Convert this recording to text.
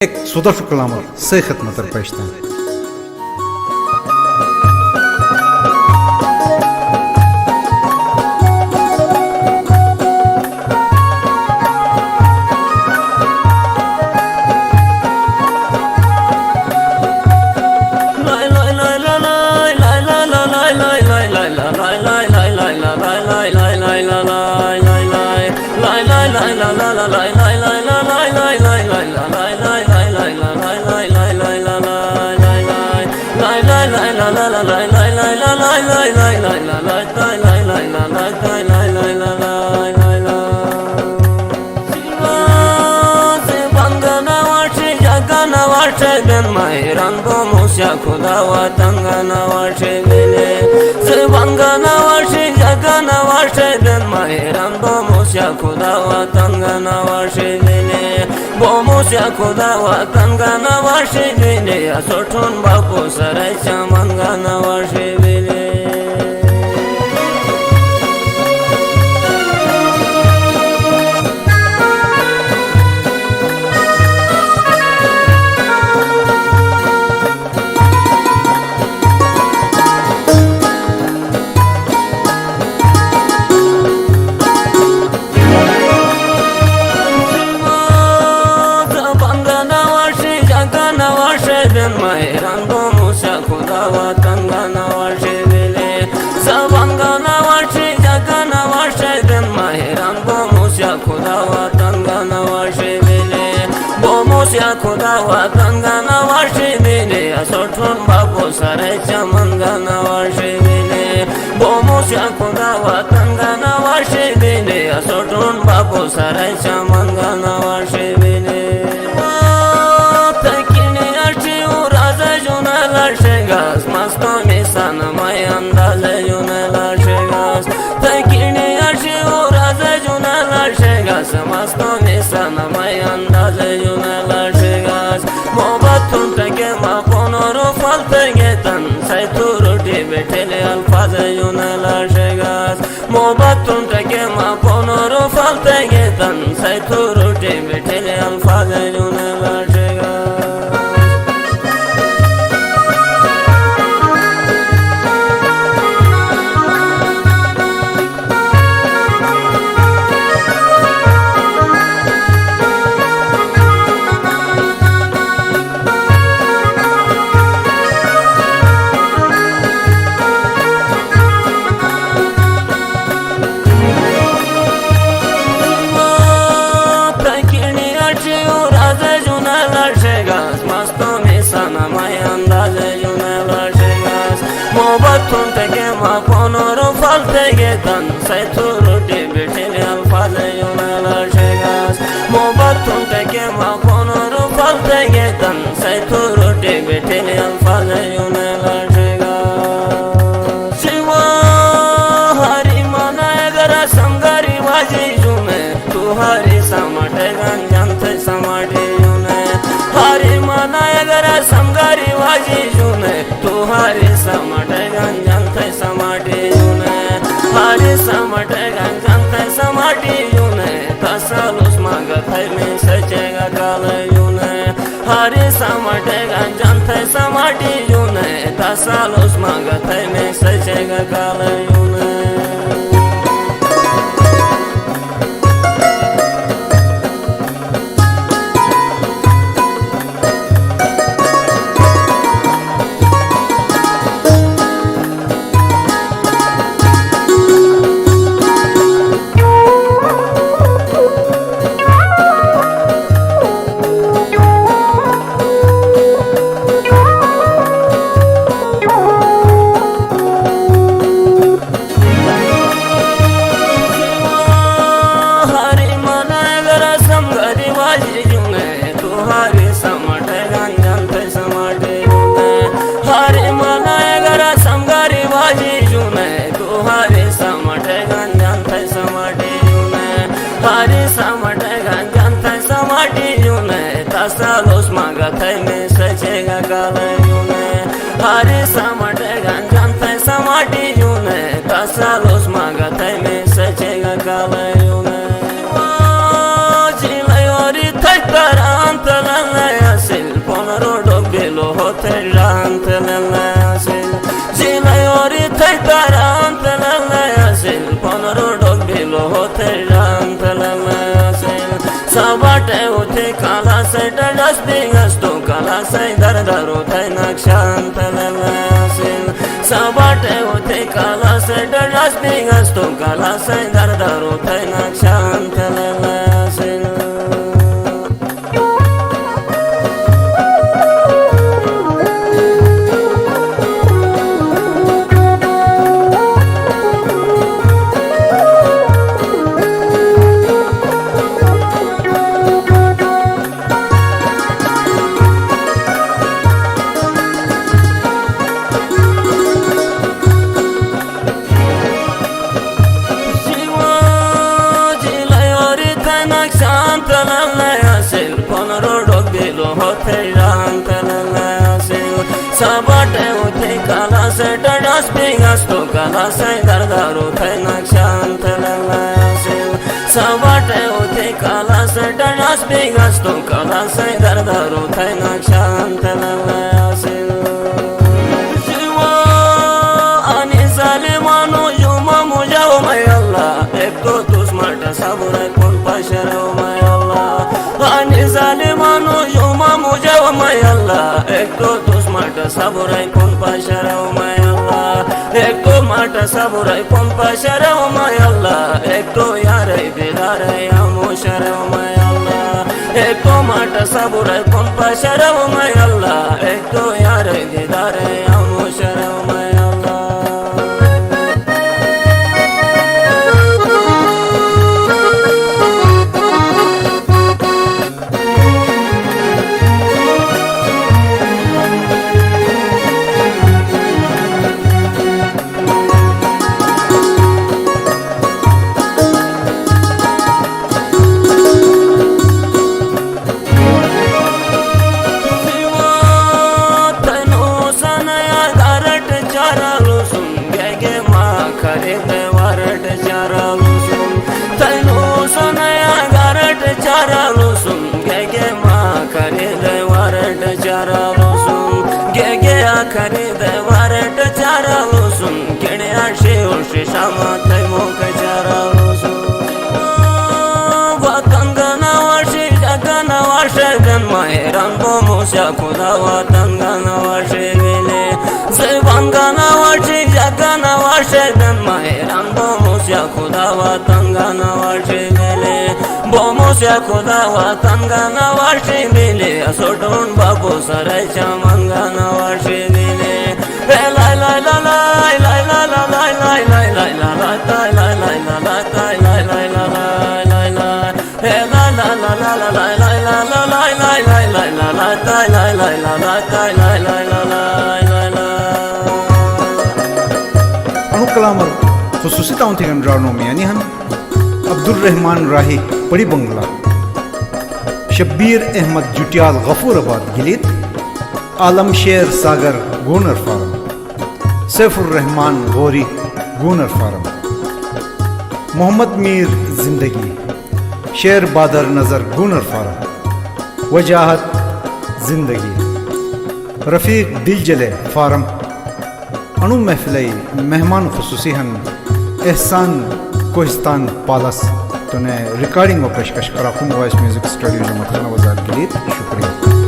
Suda şu kılamır, sıhhat mıdır peşten. खुदा वतंगना वाशे दिले सर्वंगना वाशे जगना वाशे दिन माहिरन बोमुस्या खुदा वतंगना वाशे दिले बोमुस्या खुदा वतंगना वाशे दिले असोठून बापू सरायच्या मंगना वाशे दिले खुदा वतंगना वाशे दिले असोठून बापू सरायच्या मंगना वाशे दिले बोमुस्या खुदा वतंगना वाशे दिले असोठून बापू सरायच्या मंगना वाशे दिले तकिनी अशी उराज जुनाला शेगास मस्तो निसान माय अंदाज जुनाला शेगास तकिनी अशी उराज जुनाला शेगास मस्तो निसान माय अंदाज जुनाला अल्फाज युनला शेगास मोहब्बतून टके मा कोनोरो फालते गेतन सैतू रोटे बैठे अल्फाज युनला शेगास गेतन सैतू रोटी बैठे अल्फाज युनला शेगास मोहब्बतून टके मा कोनोरो फालते गेतन सैतू रोटी बैठे अल्फाज युनला शेगास शिवा हरी मना गरा समगारी वाजी जुमे तू हरी समाटे गंजंत समाटे युने हरी मना गरा समगारी वाजी जुमे तू हरी समाटे गंजंत समाटे हरे समटे गंजंत समाटी युने तसलुस मागत है में सचेगा काल युने हरे समटे गंजंत समाटी युने तसलुस मागत है में सचेगा काल युने हरे समटे गंजंत समाटी युने तसलुस मागत है में सचेगा काल युने जिलयोरी थकरांत ललया असेल पोनरो डोबेलो होते रांत लले असेल जिलायोरी थैतारांत लले असेल पोनरो डोबेलो होते रांत लले असेल सबाटे होते काला से डस्टिंग असतो काला से दरदारो थे नक्षांत लले असेल सबाटे होते काला से डस्टिंग असतो काला से दरदारो थे नक्षांत लले असेल सबाटे होते काला से डस्टिंग असतो काला से दरदारो थे नक्षांत लले असेल सबाटे होते काला से डस्टिंग असतो काला से दरदारो थे नक्षांत लले असेल शिवा आणि जालिमानो युमा मुजाव मै अल्लाह एक तो तू स्मार्ट साबुराय कोण पाशराव मै अल्लाह आणि जालिमानो युमा मुजाव मै अल्लाह एक तो माटा साबुराय कोण पाशराव माय अल्लाह एक तो माटा साबुराय कोण पाशराव माय अल्लाह एक तो यार दिलार आमो शराव माय अल्लाह एक तो माटा साबुराय कोण पाशराव माय अल्लाह एक तो यार दिलार आमो शराव माय खरे दवारट चारा लोसून केणे आशे ओशे शामा थै मोक चारा लोसून वातंगना वाशे जगना वाशे गन माहेरान बोमोशा खुदा वातंगना वाशे गेले जयवांगना वाशे जगना वाशे गन माहेरान बोमोशा खुदा वातंगना वाशे गेले बोमोशा खुदा वातंगना वाशे गेले सोडून बाबू सरायच्या मंगना वाशे कलामर खुसूसी ताउंथिगन रानो में यानी हम अब्दुल रहमान राही पड़ी बंगला शब्बीर अहमद जुटियाल गफूराबाद गिलित आलम शेर सागर गूनर फार्म सैफुर रहमान गौरी गूनर फार्म मोहम्मद मीर जिंदगी शेर बादर नज़र गूनर फार्म वजाहत जिंदगी रफ़ीक दिलजले फार्म अणु महफिल मेहमान खसूसी हन एहसान कोहिस्तान पालस तो ने रिकॉर्डिंग व पेशकश कराकुम वॉइस म्यूजिक स्टूडियो जो मतखना वजात गिलित शुक्रिया।